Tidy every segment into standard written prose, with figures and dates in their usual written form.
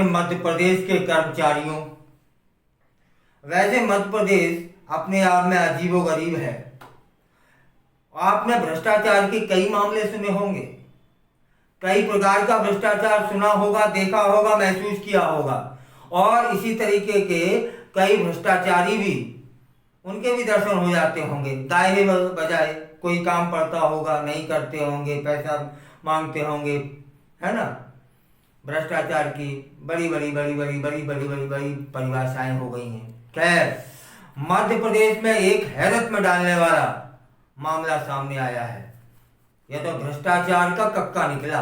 भाई मध्य प्रदेश के कर्मचारियों, वैसे मध्य प्रदेश अपने आप में अजीबोगरीब है। आपने भ्रष्टाचार के कई मामले सुने होंगे, कई प्रकार का भ्रष्टाचार सुना होगा, देखा होगा, महसूस किया होगा। और इसी तरीके के कई भ्रष्टाचारी भी, उनके भी दर्शन हो जाते होंगे। दायरे बजाय कोई काम पड़ता होगा, नहीं करते होंगे, पैसा मांगते होंगे, है ना। भ्रष्टाचार की बड़ी बड़ी बड़ी बड़ी बड़ी बड़ी बड़ी बड़ी परिभाषाएं हो गई हैं। खैर, मध्य प्रदेश में एक हैरत में डालने वाला मामला सामने आया है। यह तो भ्रष्टाचार का कक्का निकला।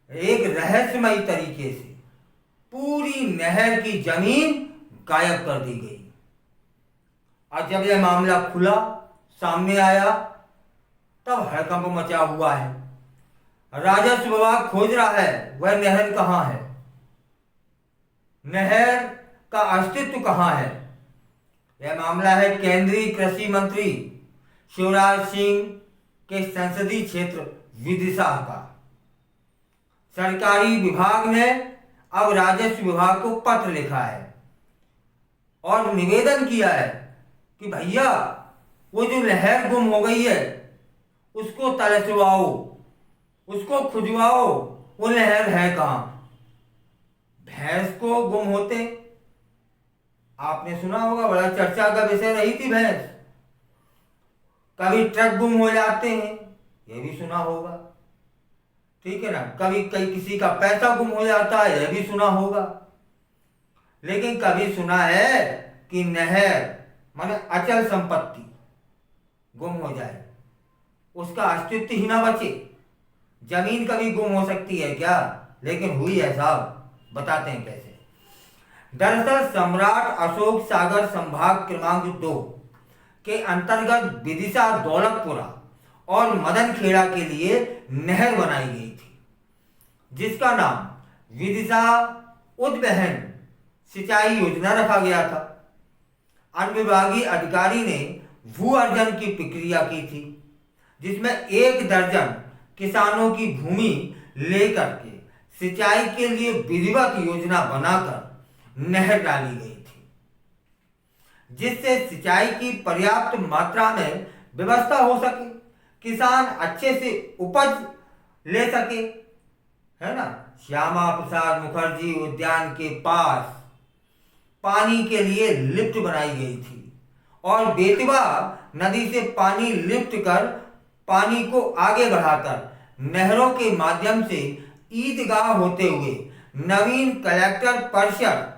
एक रहस्यमयी तरीके से पूरी नहर की जमीन गायब कर दी गई। और जब यह मामला खुला, सामने आया, तब हड़कंप मचा हुआ है। राजस्व विभाग खोज रहा है वह नहर कहां है, नहर का अस्तित्व कहां है। यह मामला है केंद्रीय कृषि मंत्री शिवराज सिंह के संसदीय क्षेत्र विदिशा का। सरकारी विभाग ने अब राजस्व विभाग को पत्र लिखा है और निवेदन किया है कि भैया, वो जो नहर गुम हो गई है उसको तलाशवाओ, उसको खुजवाओ, वो नहर है कहां। भैंस को गुम होते आपने सुना होगा, बड़ा चर्चा का विषय रही थी भैंस। कभी ट्रक गुम हो जाते हैं, यह भी सुना होगा, ठीक है ना। कभी कहीं किसी का पैसा गुम हो जाता है, यह भी सुना होगा। लेकिन कभी सुना है कि नहर माने अचल संपत्ति गुम हो जाए, उसका अस्तित्व ही ना बचे। जमीन कभी गुम हो सकती है क्या? लेकिन हुई है साहब, बताते हैं कैसे। दरअसल सम्राट अशोक सागर संभाग क्रमांक 2 के अंतर्गत विदिशा, दौलतपुरा और मदनखेड़ा के लिए नहर बनाई गई थी, जिसका नाम विदिशा उद्वहन सिंचाई योजना रखा गया था। अनुविभागीय अधिकारी ने भू अर्जन की प्रक्रिया की थी, जिसमें 1 दर्जन किसानों की भूमि लेकर के सिंचाई के लिए विधिवत योजना बनाकर नहर डाली गई थी, जिससे सिंचाई की पर्याप्त मात्रा में व्यवस्था हो सके, किसान अच्छे से उपज ले सके, है ना। श्यामा प्रसाद मुखर्जी उद्यान के पास पानी के लिए लिफ्ट बनाई गई थी और बेतवा नदी से पानी लिफ्ट कर पानी को आगे बढ़ाकर नहरों के माध्यम से ईदगाह होते हुए नवीन कलेक्टर परिषद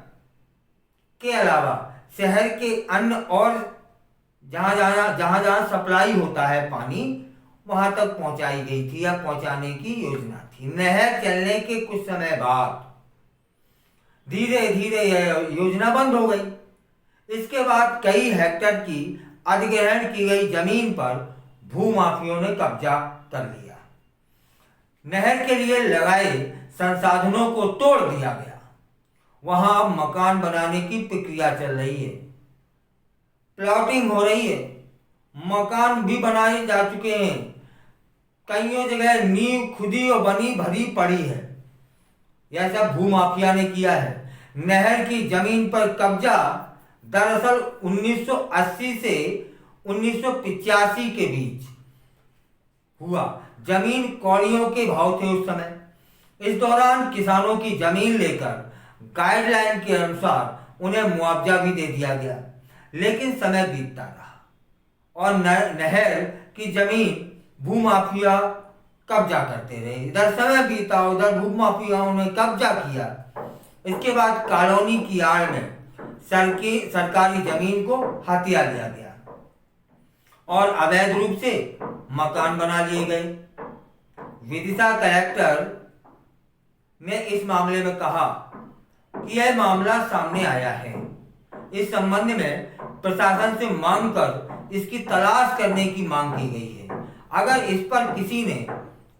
के अलावा शहर के अन्य और जहां जहां सप्लाई होता है पानी, वहां तक पहुंचाई गई थी या पहुंचाने की योजना थी। नहर चलने के कुछ समय बाद धीरे धीरे यह योजना बंद हो गई। इसके बाद कई हेक्टेयर की अधिग्रहण की गई जमीन पर भूमाफियों ने कब्जा कर लिया। नहर के लिए लगाए संसाधनों को तोड़ दिया गया। वहां अब मकान बनाने की प्रक्रिया चल रही है, प्लॉटिंग हो रही है, मकान भी बनाए जा चुके हैं। कईयों जगह नींव खुदी और बनी भरी पड़ी है। यह सब भूमाफिया ने किया है। नहर की जमीन पर कब्जा दरअसल 1980 से 1985 के बीच हुआ। जमीन कौड़ियों के भाव थे उस समय। इस दौरान किसानों की जमीन लेकर गाइडलाइन के अनुसार उन्हें मुआवजा भी दे दिया गया, लेकिन समय बीतता रहा और नहर की जमीन भूमाफिया कब्जा करते रहे। इधर समय बीता, उधर भूमाफियाओं ने कब्जा किया। इसके बाद कॉलोनी की आड़ में सरकारी जमीन को हथिया लिया गया और अवैध रूप से मकान बना लिए गए। विदिशा कलेक्टर ने इस मामले में कहा कि यह मामला सामने आया है। इस संबंध में प्रशासन से मांग कर इसकी तलाश करने की मांग की गई है। अगर इस पर किसी ने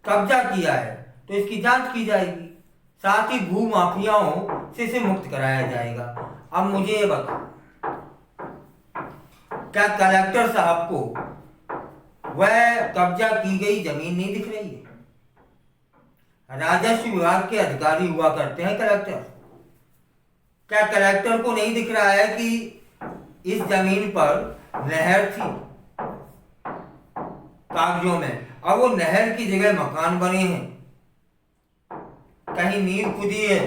कब्जा किया है तो इसकी जांच की जाएगी, साथ ही भू माफियाओं से इसे मुक्त कराया जाएगा। अब मुझे ये बताओ, क्या कलेक्टर साहब को वह कब्जा की गई जमीन नहीं दिख रही है? राजस्व विभाग के अधिकारी हुआ करते हैं कलेक्टर। क्या कलेक्टर को नहीं दिख रहा है कि इस जमीन पर नहर थी कागजों में, अब वो नहर की जगह मकान बने हैं, कहीं नींव खुदी है,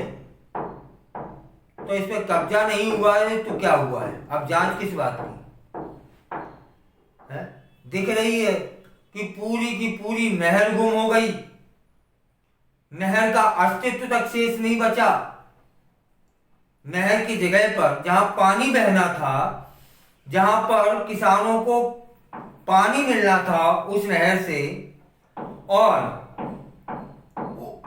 तो इस पे कब्जा नहीं हुआ है तो क्या हुआ है? अब जांच किस बात की है? दिख रही है कि पूरी की पूरी नहर गुम हो गई, नहर का अस्तित्व तक शेष नहीं बचा। नहर की जगह पर जहां पानी बहना था, जहां पर किसानों को पानी मिलना था उस नहर से, और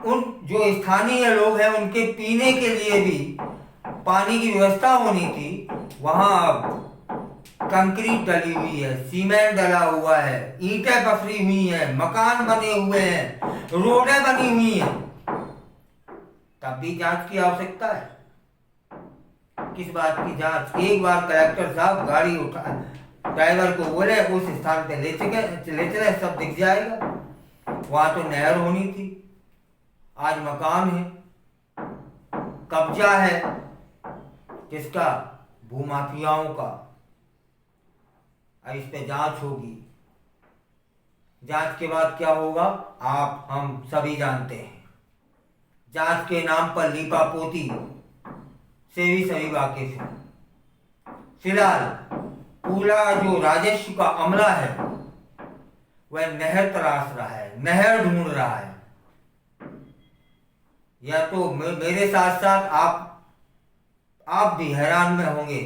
उन जो स्थानीय लोग हैं उनके पीने के लिए भी पानी की व्यवस्था होनी थी, वहां अब कंक्रीट डली हुई है, सीमेंट डला हुआ है, ईंटें पसरी हुई हैं, मकान बने हुए हैं, रोडें बनी हुई हैं, तब भी जांच की आवश्यकता है। किस बात की जांच? एक बार कलेक्टर साहब गाड़ी उठा, ड्राइवर को बोले उस स्थान पे ले चले, सब दिख जाएगा। वहां तो नहर होनी थी, आज मकान है, कब्जा है, किसका? भूमाफियाओं का। अब इस पे जांच होगी, जांच के बाद क्या होगा आप हम सभी जानते हैं। जांच के नाम पर लीपापोती से भी सभी वाकिफ हैं। फिलहाल पूरा जो राजस्व का अमला है वह नहर तलाश रहा है, नहर ढूंढ रहा है। या तो मेरे साथ साथ आप भी हैरान में होंगे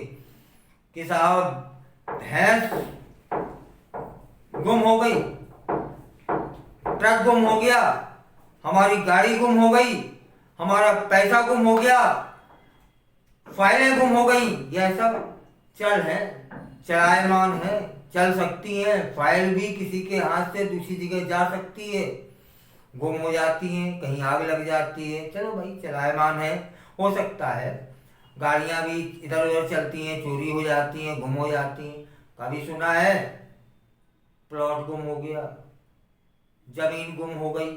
कि साहब भैंस गुम हो गई, ट्रक गुम हो गया, हमारी गाड़ी गुम हो गई, हमारा पैसा गुम हो गया, फाइलें गुम हो गई। यह सब चल है, चलायमान है, चल सकती है। फाइल भी किसी के हाथ से दूसरी जगह जा सकती है, गुम हो जाती है, कहीं आग लग जाती है। चलो भाई, चलायमान है, हो सकता है। गाड़ियां भी इधर उधर चलती हैं, चोरी हो जाती हैं, गुम हो जाती हैं। कभी सुना है प्लॉट गुम हो गया, जमीन गुम हो गई?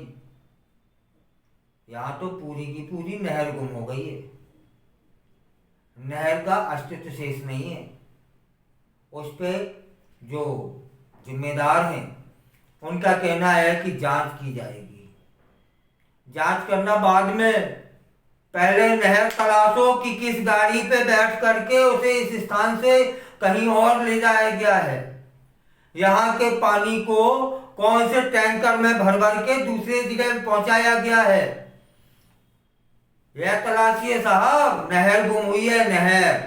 यहां तो पूरी की पूरी नहर गुम हो गई है, नहर का अस्तित्व शेष नहीं है। उस पे जो जिम्मेदार हैं उनका कहना है कि जांच की जाएगी। जांच करना बाद में, पहले नहर तलाशो कि किस गाड़ी पे बैठ करके उसे इस स्थान से कहीं और ले जाया गया है, यहाँ के पानी को कौन से टैंकर में भर भर के दूसरे जगह पहुंचाया गया है, यह तलाशिए साहब। नहर गुम हुई है, नहर।